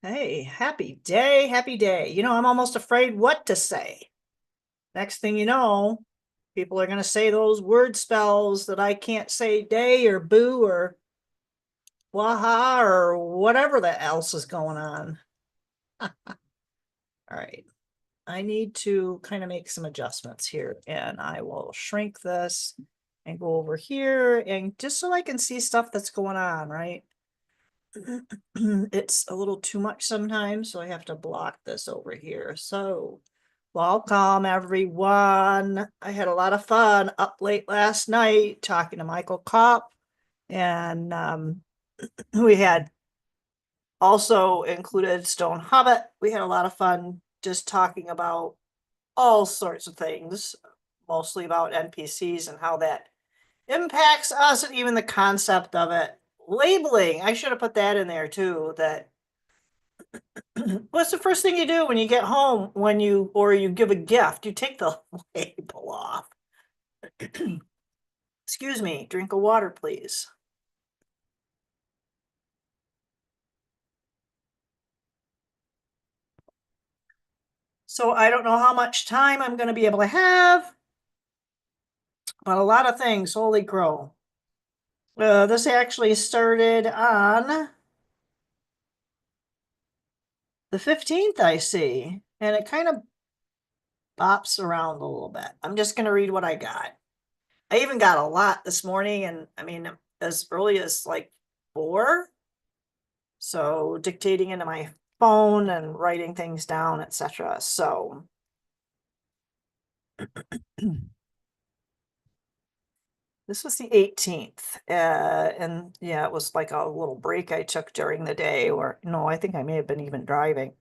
Hey, happy day, happy day. I'm almost afraid what to say. Next thing you know, people are going to say those word spells that I can't say day or boo or waha or whatever the else is going on. All right. I need to kind of make some adjustments here, and I will shrink this and go over here and just so I can see stuff that's going on, right? It's a little too much sometimes, so I have to block this over here. So, welcome everyone. I had a lot of fun up late last night talking to Michael Kopp, and we had also included Stone Hobbit. We had a lot of fun just talking about all sorts of things, mostly about NPCs and how that impacts us, and even the concept of it. Labeling, I should have put that in there too, that what's the first thing you do when you get home when you give a gift? You take the label off. Excuse me, drink of water, please. So I don't know how much time I'm going to be able to have, but a lot of things. Holy crow. This actually started on the 15th, I see, and it kind of bops around a little bit. I'm just going to read what I got. I even got a lot this morning, and I mean, as early as like 4. So dictating into my phone and writing things down, etc. So this was the 18th. And yeah, it was like a little break I took during the day, or no, I think I may have been even driving,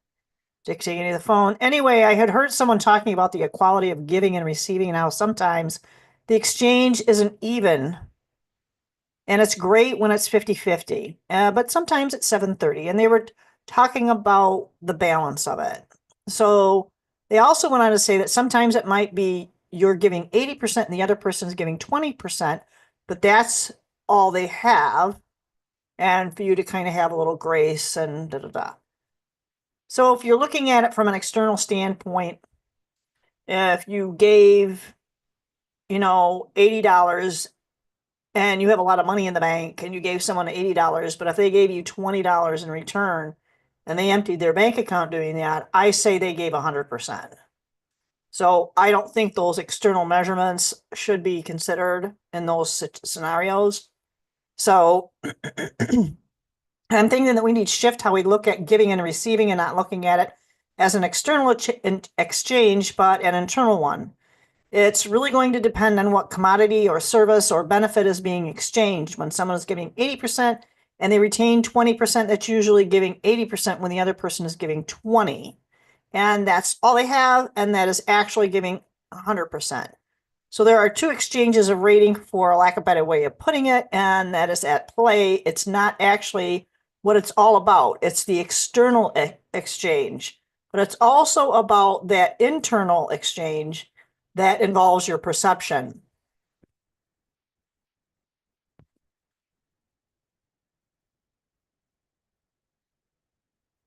dictating to the phone. Anyway, I had heard someone talking about the equality of giving and receiving, and how sometimes the exchange isn't even. And it's great when it's 50-50, but sometimes it's 730. And they were talking about the balance of it. So they also went on to say that sometimes it might be you're giving 80% and the other person is giving 20%, but that's all they have. And for you to kind of have a little grace and da da da. So if you're looking at it from an external standpoint, if you gave, $80 and you have a lot of money in the bank and you gave someone $80, but if they gave you $20 in return and they emptied their bank account doing that, I say they gave 100%. So I don't think those external measurements should be considered in those scenarios. So I'm thinking that we need to shift how we look at giving and receiving, and not looking at it as an external exchange, but an internal one. It's really going to depend on what commodity or service or benefit is being exchanged. When someone is giving 80% and they retain 20%, that's usually giving 80% when the other person is giving 20. And that's all they have, and that is actually giving 100%. So there are two exchanges of rating, for lack of a better way of putting it, and that is at play. It's not actually what it's all about. It's the external exchange, but it's also about that internal exchange that involves your perception.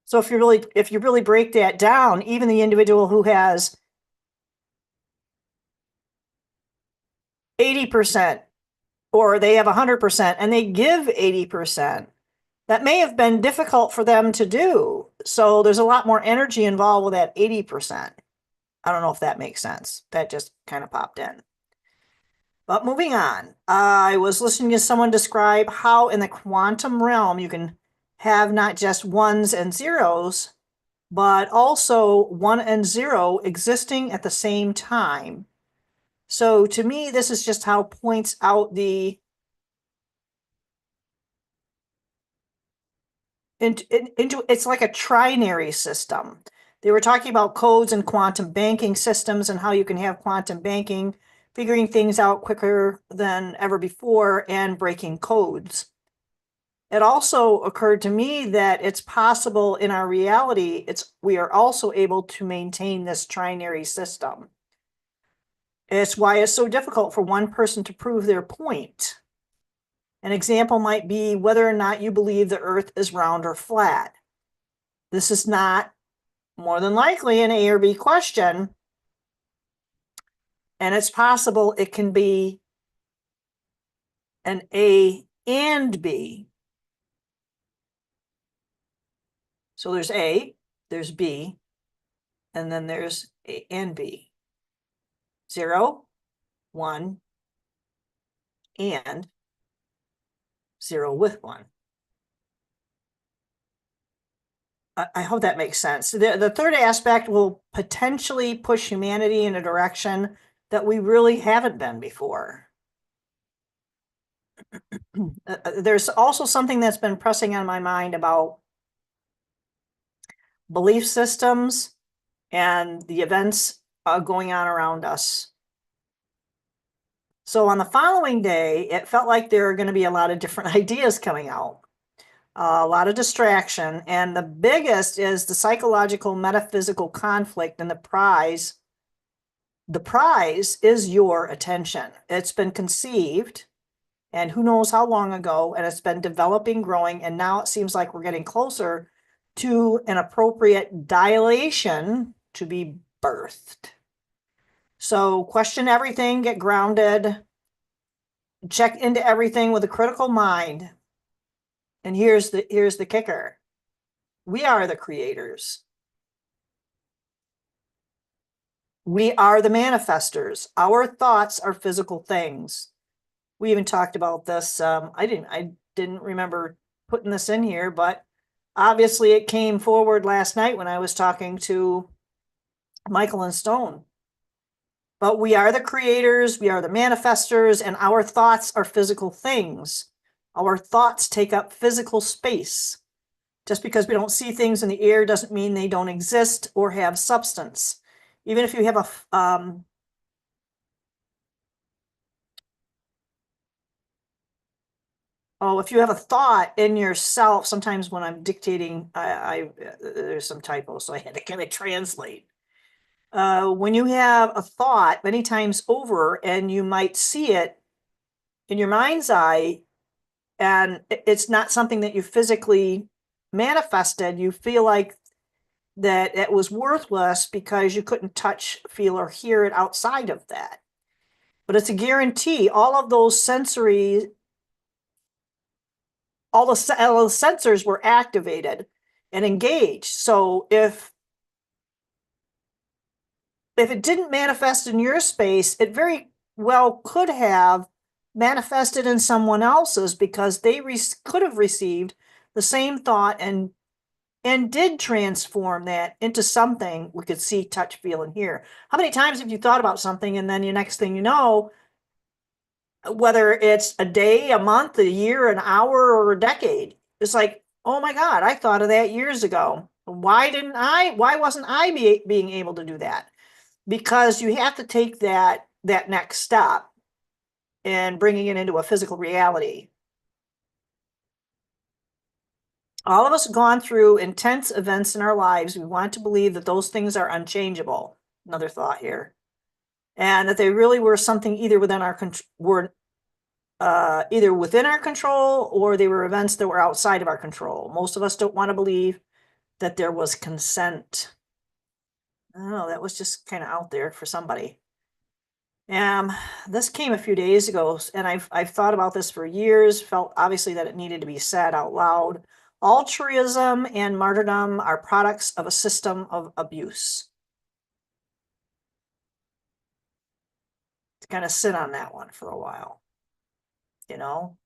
So if you really break that down, even the individual who has 80% or they have 100% and they give 80%, that may have been difficult for them to do. So there's a lot more energy involved with that 80%. I don't know if that makes sense. That just kind of popped in. But moving on, I was listening to someone describe how in the quantum realm you can have not just ones and zeros, but also 1 and 0 existing at the same time. So to me, this is just how points out into it's like a trinary system. They were talking about codes and quantum banking systems and how you can have quantum banking, figuring things out quicker than ever before and breaking codes. It also occurred to me that it's possible in our reality, we are also able to maintain this trinary system. It's why it's so difficult for one person to prove their point. An example might be whether or not you believe the earth is round or flat. This is not more than likely an A or B question. And it's possible it can be an A and B. So there's A, there's B, and then there's A and B. 0, 1, and 0 with 1. I hope that makes sense. The third aspect will potentially push humanity in a direction that we really haven't been before. There's also something that's been pressing on my mind about belief systems and the events going on around us. So on the following day, it felt like there were going to be a lot of different ideas coming out, a lot of distraction. And the biggest is the psychological metaphysical conflict, and the prize. The prize is your attention. It's been conceived, and who knows how long ago, and it's been developing, growing, and now it seems like we're getting closer to an appropriate dilation to be birthed. So question everything, get grounded, check into everything with a critical mind. And here's the kicker. We are the creators. We are the manifestors. Our thoughts are physical things. We even talked about this. I didn't remember putting this in here, but obviously it came forward last night when I was talking to Michael and Stone. But we are the creators, we are the manifestors, and our thoughts are physical things. Our thoughts take up physical space. Just because we don't see things in the air doesn't mean they don't exist or have substance. Even if you have if you have a thought in yourself, sometimes when I'm dictating, there's some typos, so I had to kind of translate. When you have a thought many times over and you might see it in your mind's eye, and it's not something that you physically manifested, you feel like that it was worthless because you couldn't touch, feel, or hear it outside of that. But it's a guarantee. All of those sensory, all the sensors were activated and engaged. So if it didn't manifest in your space, it very well could have manifested in someone else's, because they could have received the same thought and did transform that into something we could see, touch, feel, and hear. How many times have you thought about something and then the next thing you know, whether it's a day, a month, a year, an hour, or a decade, it's like, oh my God, I thought of that years ago. Why wasn't I being able to do that? Because you have to take that next step and bringing it into a physical reality. All of us have gone through intense events in our lives. We want to believe that those things are unchangeable. Another thought here. And that they really were something either within our either within our control, or they were events that were outside of our control. Most of us don't want to believe that there was consent. I don't know, that was just kind of out there for somebody. This came a few days ago, and I've thought about this for years, felt obviously that it needed to be said out loud. Altruism and martyrdom are products of a system of abuse. To kind of sit on that one for a while, you know?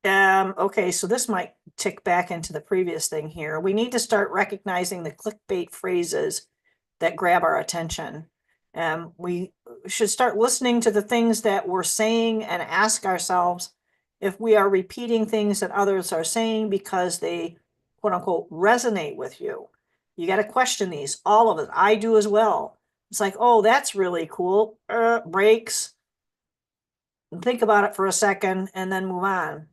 Okay, so this might tick back into the previous thing here. We need to start recognizing the clickbait phrases that grab our attention. We should start listening to the things that we're saying and ask ourselves if we are repeating things that others are saying because they, quote unquote, resonate with you. You got to question these, all of it. I do as well. It's like, oh, that's really cool. Breaks. Think about it for a second and then move on.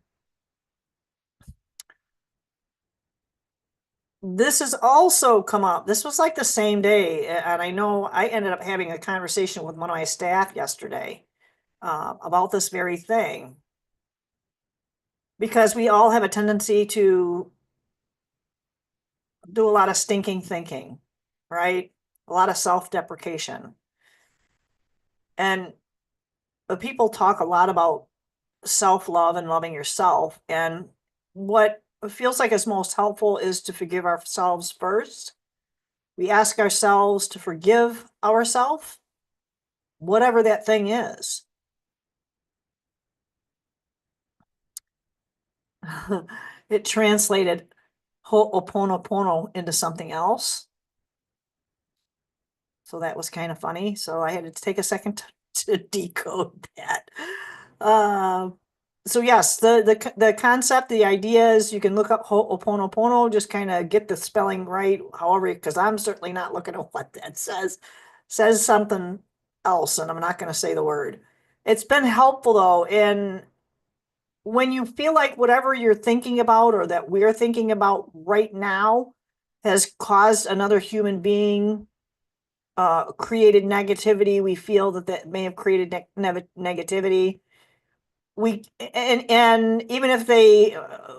This has also come up. This was like the same day. And I know I ended up having a conversation with one of my staff yesterday. about this very thing. Because we all have a tendency to do a lot of stinking thinking, right? A lot of self-deprecation. And people talk a lot about self-love and loving yourself. And what feels like is most helpful is to forgive ourselves first. We ask ourselves to forgive ourselves, whatever that thing is. It translated Ho'oponopono into something else. So that was kind of funny. So I had to take a second to decode that. So yes, the concept, the idea is you can look up Ho'oponopono, just kind of get the spelling right. However, because I'm certainly not looking at what that says something else, and I'm not going to say the word. It's been helpful though, in when you feel like whatever you're thinking about or that we're thinking about right now has caused another human being, created negativity. We feel that may have created negativity. And even if they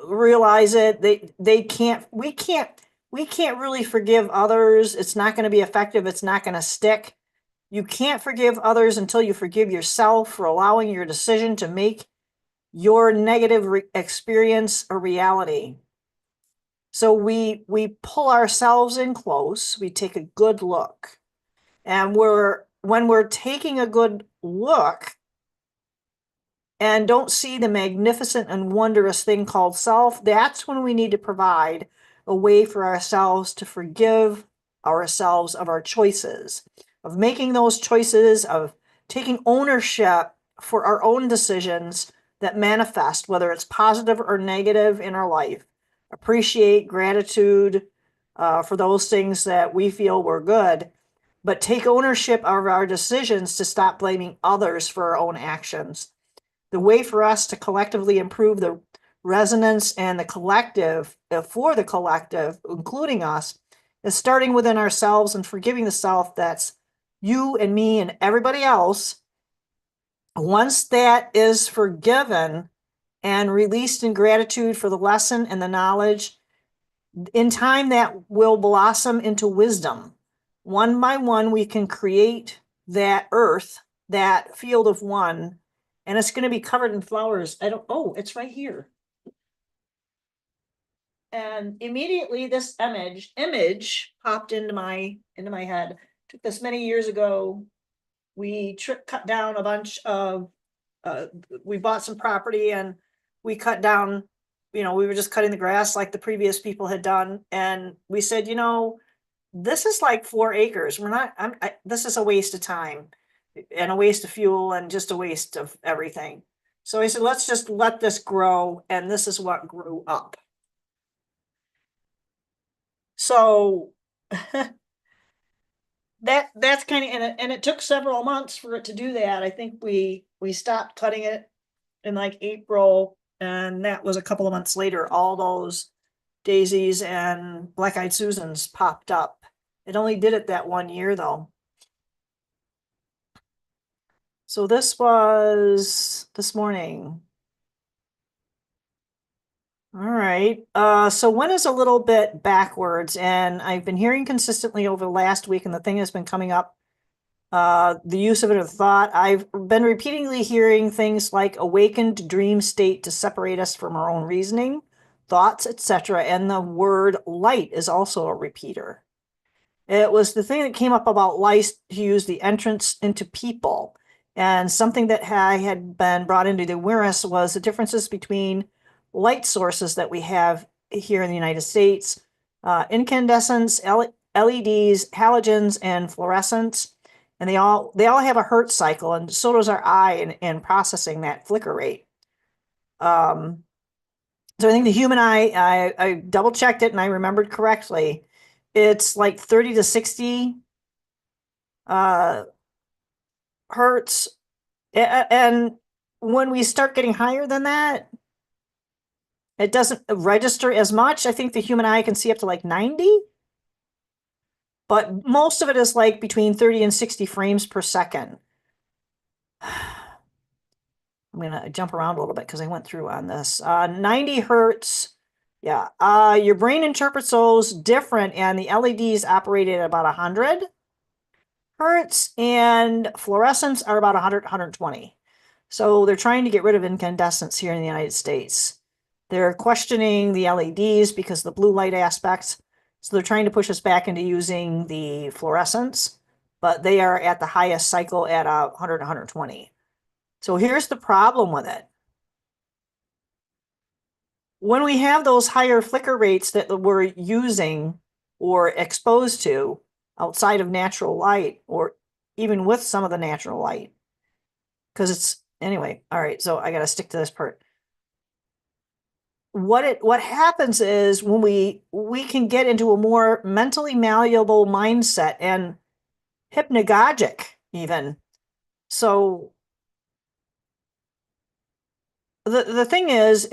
realize it, they can't. We can't really forgive others. It's not going to be effective. It's not going to stick. You can't forgive others until you forgive yourself for allowing your decision to make your negative experience a reality. So we pull ourselves in close. We take a good look. And when we're taking a good look and don't see the magnificent and wondrous thing called self, that's when we need to provide a way for ourselves to forgive ourselves of our choices, of making those choices, of taking ownership for our own decisions that manifest, whether it's positive or negative in our life. Appreciate gratitude for those things that we feel were good, but take ownership of our decisions to stop blaming others for our own actions. The way for us to collectively improve the resonance and the collective, for the collective, including us, is starting within ourselves and forgiving the self that's you and me and everybody else. Once that is forgiven and released in gratitude for the lesson and the knowledge, in time that will blossom into wisdom. One by one, we can create that earth, that field of one, and it's going to be covered in flowers. Oh, it's right here. And immediately this image popped into my head. Took this many years ago. We cut down a bunch of, we bought some property and we cut down, we were just cutting the grass like the previous people had done. And we said, this is like 4 acres. This is a waste of time and a waste of fuel and just a waste of everything. So I said, let's just let this grow. And this is what grew up. So that's kind of, and it took several months for it to do that. I think we stopped cutting it in like April, and that was a couple of months later, all those daisies and black-eyed Susans popped up. It only did it that 1 year though. So this was this morning. All right. So one is a little bit backwards, and I've been hearing consistently over the last week, and the thing has been coming up, the use of it of thought. I've been repeatedly hearing things like awakened dream state to separate us from our own reasoning, thoughts, etc. And the word light is also a repeater. It was the thing that came up about light to use the entrance into people. And something that had been brought into the awareness was the differences between light sources that we have here in the United States, incandescents, LEDs, halogens, and fluorescents. And they all have a Hertz cycle, and so does our eye in processing that flicker rate. So I think the human eye, I double checked it and I remembered correctly. It's like 30 to 60 hertz. And when we start getting higher than that, it doesn't register as much. I think the human eye can see up to like 90. But most of it is like between 30 and 60 frames per second. I'm going to jump around a little bit because I went through on this. 90 hertz. Yeah. Your brain interprets those different, and the LEDs operated at about 100 hertz, and fluorescents are about 100, 120. So they're trying to get rid of incandescence here in the United States. They're questioning the LEDs because of the blue light aspects. So they're trying to push us back into using the fluorescents, but they are at the highest cycle at 100, 120. So here's the problem with it. When we have those higher flicker rates that we're using or exposed to outside of natural light, or even with some of the natural light, because it's anyway. All right, so I got to stick to this part. What happens is when we can get into a more mentally malleable mindset and hypnagogic even. So the thing is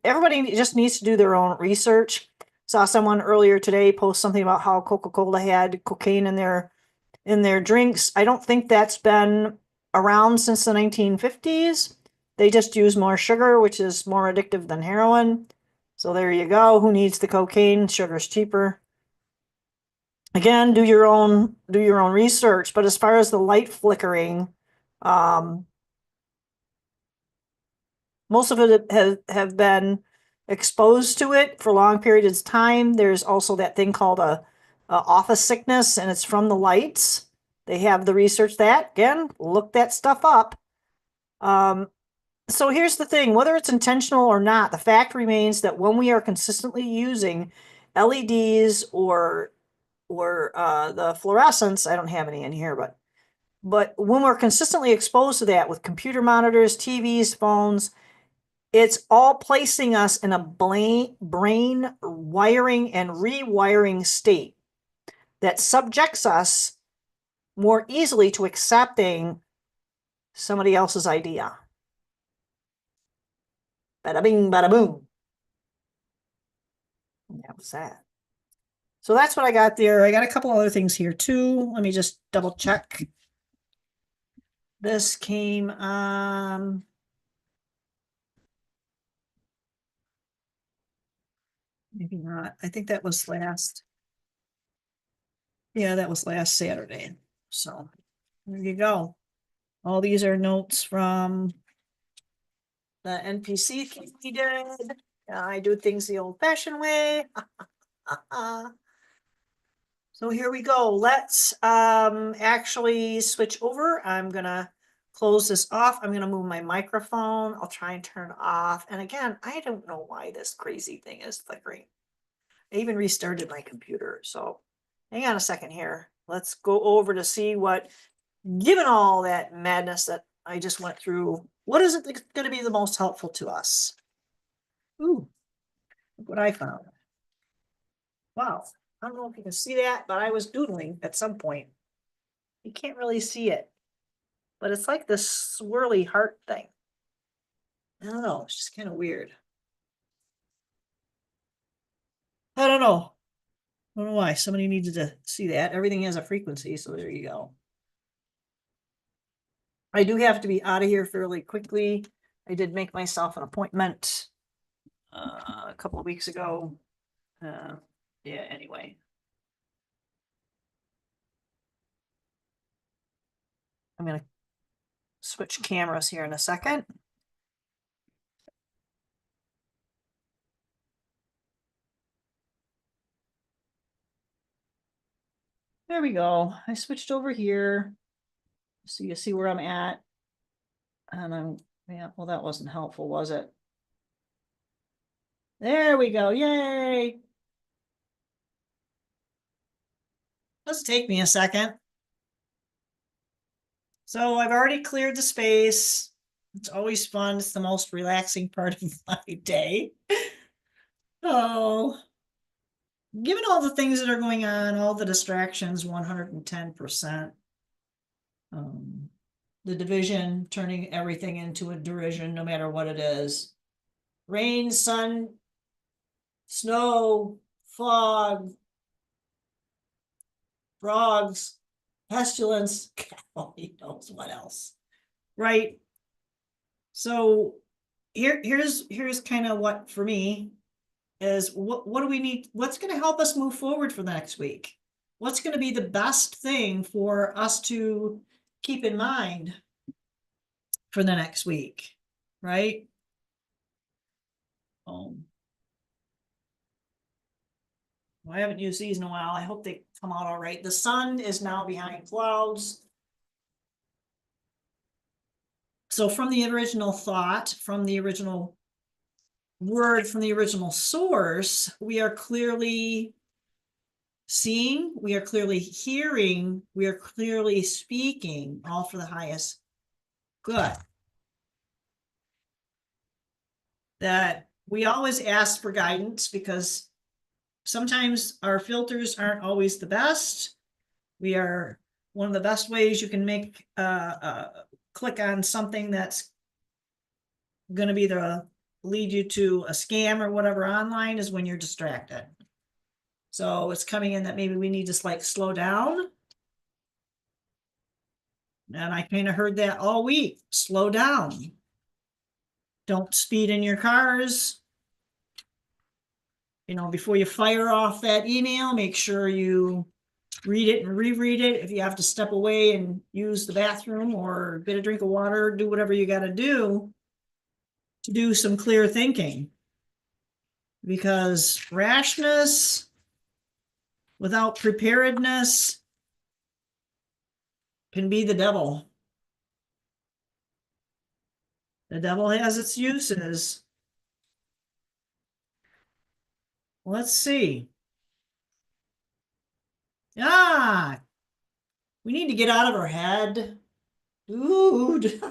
everybody just needs to do their own research. Saw someone earlier today post something about how Coca-Cola had cocaine in their drinks. I don't think that's been around since the 1950s. They just use more sugar, which is more addictive than heroin. So there you go. Who needs the cocaine? Sugar's cheaper. Again, do your own research. But as far as the light flickering, most of it have been exposed to it for long periods of time. There's also that thing called a office sickness, and it's from the lights. They have the research that. Again, look that stuff up. So here's the thing, whether it's intentional or not, the fact remains that when we are consistently using LEDs or the fluorescents, I don't have any in here, but when we're consistently exposed to that with computer monitors, TVs, phones, it's all placing us in a brain wiring and rewiring state that subjects us more easily to accepting somebody else's idea. Bada bing, bada boom. That was that. So that's what I got there. I got a couple other things here too. Let me just double check. This came maybe not. I think that was last. Yeah, that was last Saturday. So there you go. All these are notes from the NPC thing we did. I do things the old-fashioned way. So here we go. Let's actually switch over. I'm gonna close this off. I'm gonna move my microphone. I'll try and turn it off. And again, I don't know why this crazy thing is flickering. I even restarted my computer. So hang on a second here. Let's go over to see what, given all that madness that I just went through, what is it that's going to be the most helpful to us? Ooh, look what I found. Wow. I don't know if you can see that, but I was doodling at some point. You can't really see it, but it's like this swirly heart thing. I don't know. It's just kind of weird. I don't know. I don't know why. Somebody needed to see that. Everything has a frequency, so there you go. I do have to be out of here fairly quickly. I did make myself an appointment a couple of weeks ago. Yeah, anyway. I'm going to switch cameras here in a second. There we go. I switched over here. So you see where I'm at. And yeah, well, that wasn't helpful, was it? There we go. Yay. Let's take me a second. So I've already cleared the space. It's always fun. It's the most relaxing part of my day. Oh, given all the things that are going on, all the distractions, 110%. The division, turning everything into a derision, no matter what it is. Rain, sun, snow, fog, frogs, pestilence, God only knows what else. Right? So here's kind of what for me is what do we need? What's going to help us move forward for the next week? What's going to be the best thing for us to keep in mind for the next week, right? I haven't used these in a while. I hope they come out all right. The sun is now behind clouds. So from the original thought, from the original word, from the original source, we are clearly seeing, we are clearly hearing, we are clearly speaking, all for the highest good. That we always ask for guidance because sometimes our filters aren't always the best. We are one of the best ways you can make click on something that's going to be the lead you to a scam or whatever online is when you're distracted. So it's coming in that maybe we need to like slow down. And I kind of heard that all week. Slow down. Don't speed in your cars. You know, before you fire off that email, make sure you read it and reread it. If you have to step away and use the bathroom or get a drink of water, do whatever you got to do some clear thinking. Because rashness without preparedness can be the devil. The devil has its uses. Let's see. We need to get out of our head. Dude.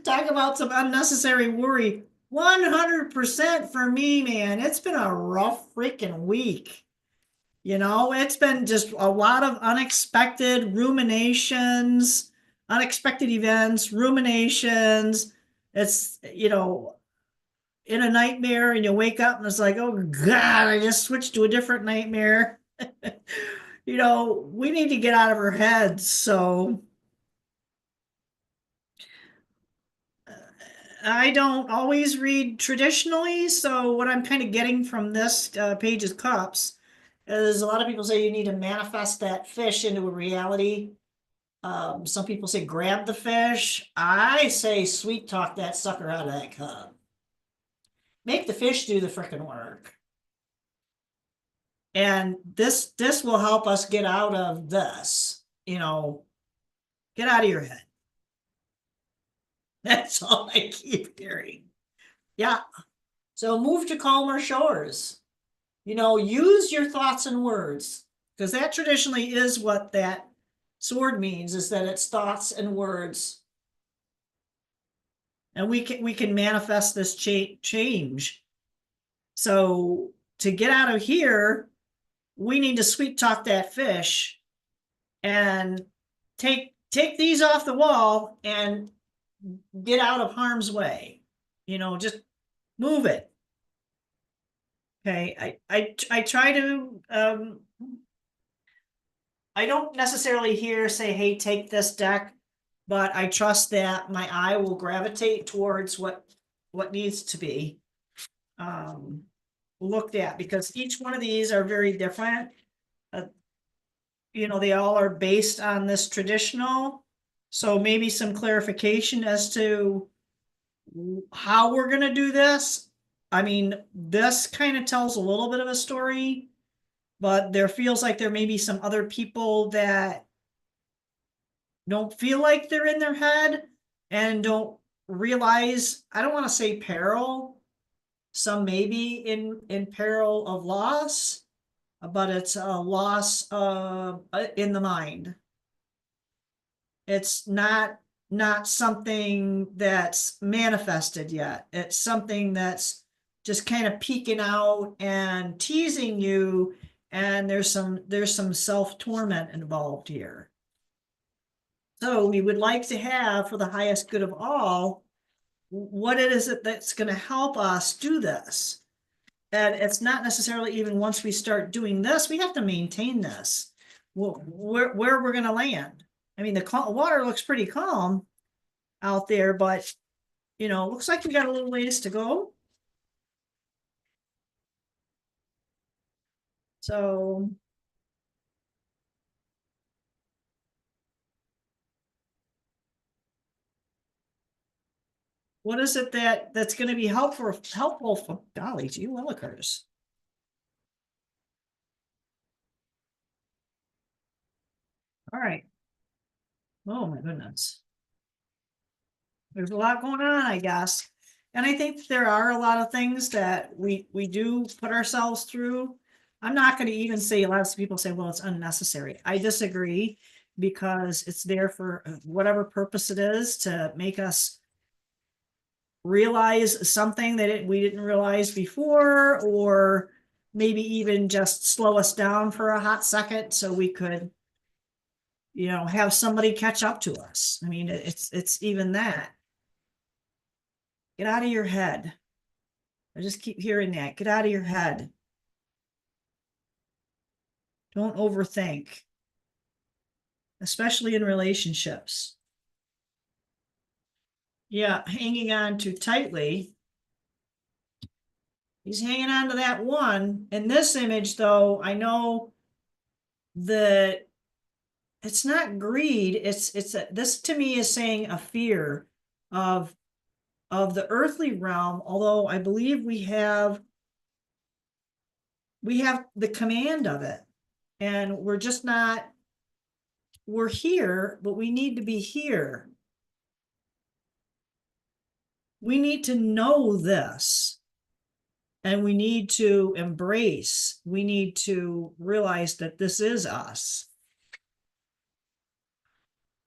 Talk about some unnecessary worry. 100% for me, man. It's been a rough freaking week. You know, it's been just a lot of unexpected ruminations, unexpected events, ruminations. It's, you know, in a nightmare and you wake up and it's like, oh God, I just switched to a different nightmare. You know, we need to get out of our heads. So I don't always read traditionally. So what I'm kind of getting from this page of cups is a lot of people say you need to manifest that fish into a reality. Some people say grab the fish. I say sweet talk that sucker out of that cup. Make the fish do the freaking work. And this will help us get out of this, you know, get out of your head. That's all I keep hearing. Yeah. So move to calmer shores. You know, use your thoughts and words, because that traditionally is what that sword means, is that it's thoughts and words. And we can manifest this change. So to get out of here, we need to sweet talk that fish and take these off the wall and get out of harm's way. You know, just move it. Okay, I try to I don't necessarily say, hey, take this deck, but I trust that my eye will gravitate towards what needs to be looked at, because each one of these are very different. You know, they all are based on this traditional. So maybe some clarification as to how we're going to do this. I mean, this kind of tells a little bit of a story, but there feels like there may be some other people that don't feel like they're in their head and don't realize, I don't want to say peril. Some may be in peril of loss, but it's a loss in the mind. It's not something that's manifested yet. It's something that's just kind of peeking out and teasing you, and there's some self-torment involved here. So we would like to have, for the highest good of all, what it is that's going to help us do this. And it's not necessarily even once we start doing this, we have to maintain this. Where we're going to land. I mean, the water looks pretty calm out there, but you know, looks like we got a little ways to go. So what is it that's going to be helpful for, golly gee willikers. All right. Oh my goodness. There's a lot going on, I guess. And I think there are a lot of things that we do put ourselves through. I'm not going to even say, a lot of people say, well, it's unnecessary. I disagree, because it's there for whatever purpose it is, to make us realize something that we didn't realize before, or maybe even just slow us down for a hot second so we could, you know, have somebody catch up to us. I mean, it's even that. Get out of your head. I just keep hearing that. Get out of your head. Don't overthink, especially in relationships. Yeah, hanging on too tightly. He's hanging on to that one. In this image, though, I know that it's not greed. This to me is saying a fear of the earthly realm. Although I believe we have the command of it, and we're just not. We're here, but we need to be here. We need to know this, and we need to embrace. We need to realize that this is us.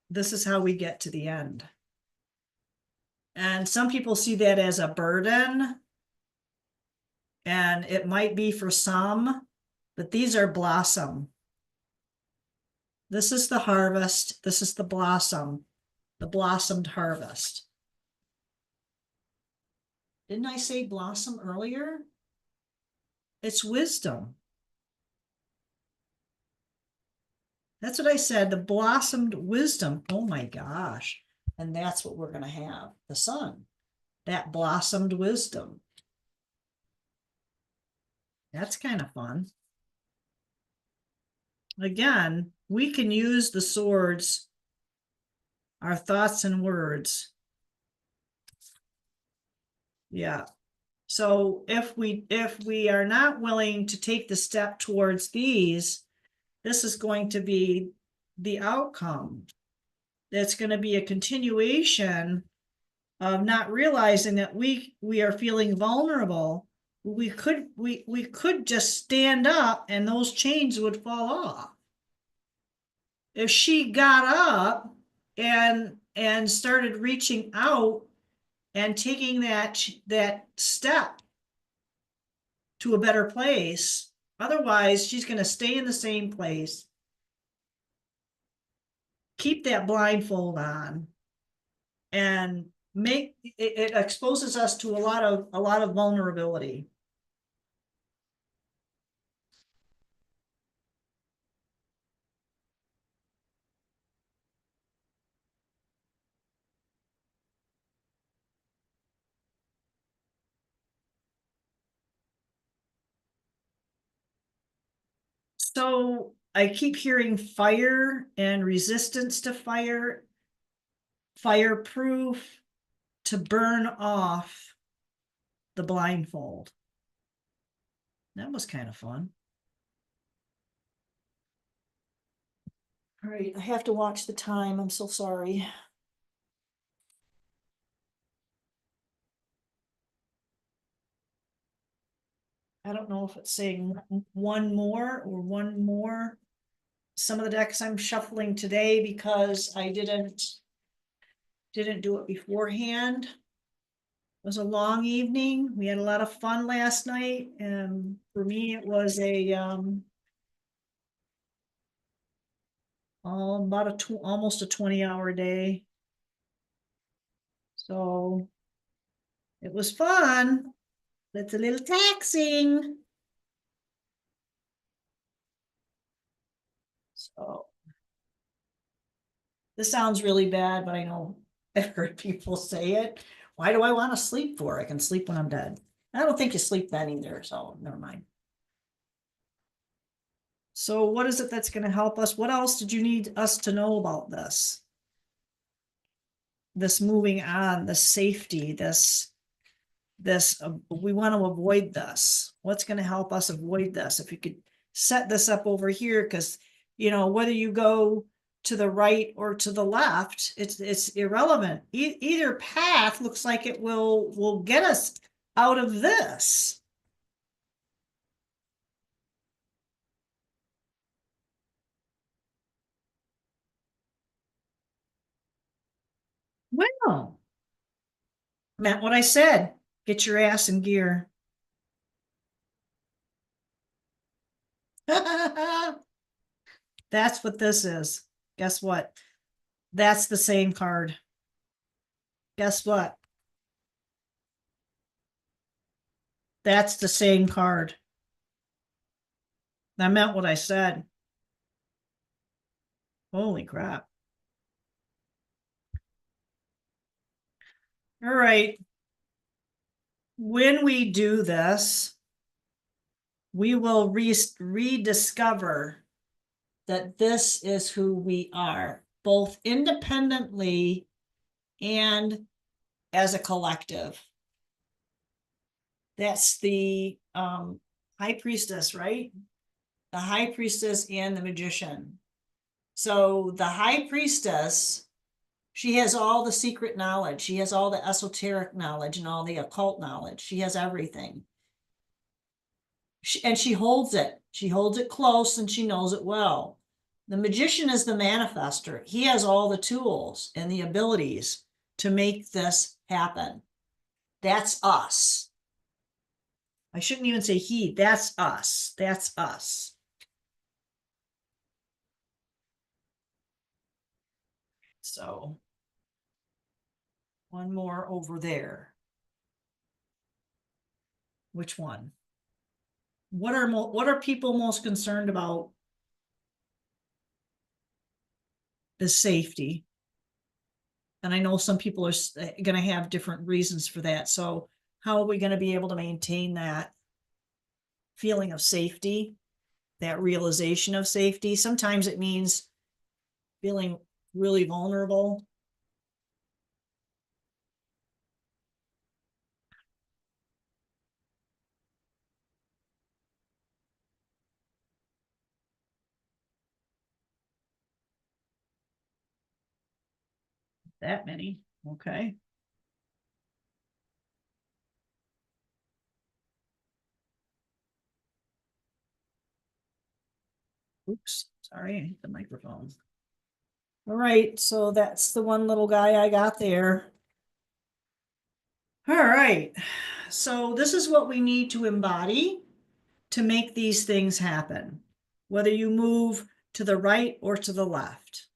This is how we get to the end. And some people see that as a burden, and it might be for some, but these are blossom. This is the harvest. This is the blossom, the blossomed harvest. Didn't I say blossom earlier? It's wisdom. That's what I said, the blossomed wisdom. Oh my gosh. And that's what we're going to have, the sun, that blossomed wisdom. That's kind of fun. Again, we can use the swords, our thoughts and words. Yeah. So if we are not willing to take the step towards these, this is going to be the outcome. That's going to be a continuation of not realizing that we are feeling vulnerable. We could just stand up and those chains would fall off. If she got up and started reaching out and taking that step to a better place, otherwise she's going to stay in the same place, keep that blindfold on, and it exposes us to a lot of vulnerability. So I keep hearing fire and resistance to fire, fireproof, to burn off the blindfold. That was kind of fun. All right, I have to watch the time. I'm so sorry. I don't know if it's saying one more or one more. Some of the decks I'm shuffling today because I didn't do it beforehand. It was a long evening. We had a lot of fun last night, and for me it was a about almost a 20-hour day. So it was fun. It's a little taxing. So this sounds really bad, but I know I've heard people say it. Why do I want to sleep for? I can sleep when I'm dead. I don't think you sleep then either, so never mind. So what is it that's going to help us? What else did you need us to know about this? This moving on, this safety, this we want to avoid this. What's going to help us avoid this? If you could set this up over here, because whether you go to the right or to the left, it's irrelevant. Either path looks like it will get us out of this. Well, meant what I said. Get your ass in gear. That's what this is. Guess what? That's the same card. Guess what? That's the same card. I meant what I said. Holy crap. All right. When we do this, we will rediscover that this is who we are, both independently and as a collective. That's the high priestess, right? The high priestess and the magician. So the high priestess, she has all the secret knowledge. She has all the esoteric knowledge and all the occult knowledge. She has everything. And she holds it. She holds it close and she knows it well. The magician is the manifester. He has all the tools and the abilities to make this happen. That's us. I shouldn't even say he. That's us. That's us. So one more over there. Which one? What are people most concerned about? Is safety. And I know some people are going to have different reasons for that. So how are we going to be able to maintain that feeling of safety, that realization of safety? Sometimes it means feeling really vulnerable. That many. Okay. Oops, sorry, I hit the microphone. All right, so that's the one little guy I got there. All right, so this is what we need to embody to make these things happen, whether you move to the right or to the left.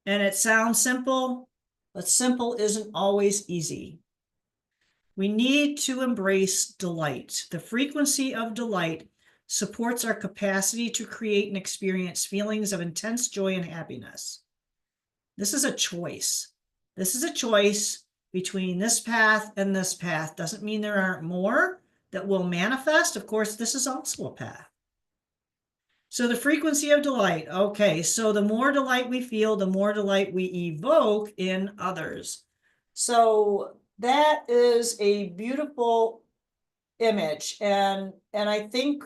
And it sounds simple, but simple isn't always easy. We need to embrace delight. The frequency of delight supports our capacity to create and experience feelings of intense joy and happiness. This is a choice. This is a choice between this path and this path. Doesn't mean there aren't more that will manifest. Of course, this is also a path. So the frequency of delight. Okay, so the more delight we feel, the more delight we evoke in others. So that is a beautiful image. And I think,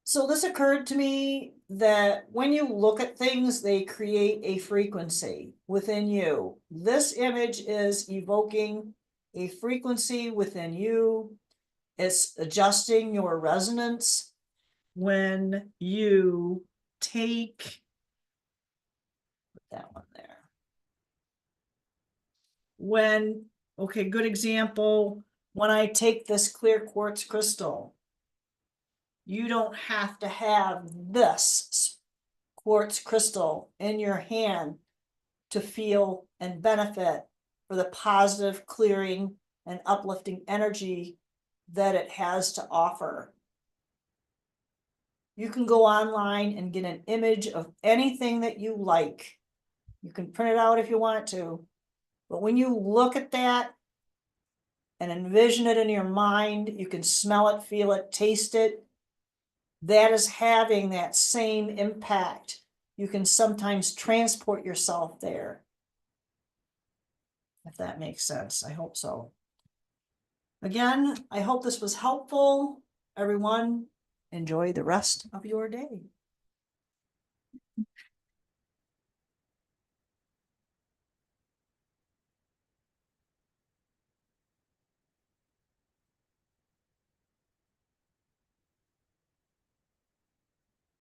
so this occurred to me that when you look at things, they create a frequency within you. This image is evoking a frequency within you. It's adjusting your resonance when you take, put that one there. When, okay, good example, when I take this clear quartz crystal, you don't have to have this quartz crystal in your hand to feel and benefit for the positive clearing and uplifting energy that it has to offer. You can go online and get an image of anything that you like. You can print it out if you want to. But when you look at that and envision it in your mind, you can smell it, feel it, taste it. That is having that same impact. You can sometimes transport yourself there. If that makes sense, I hope so. Again, I hope this was helpful. Everyone, enjoy the rest of your day.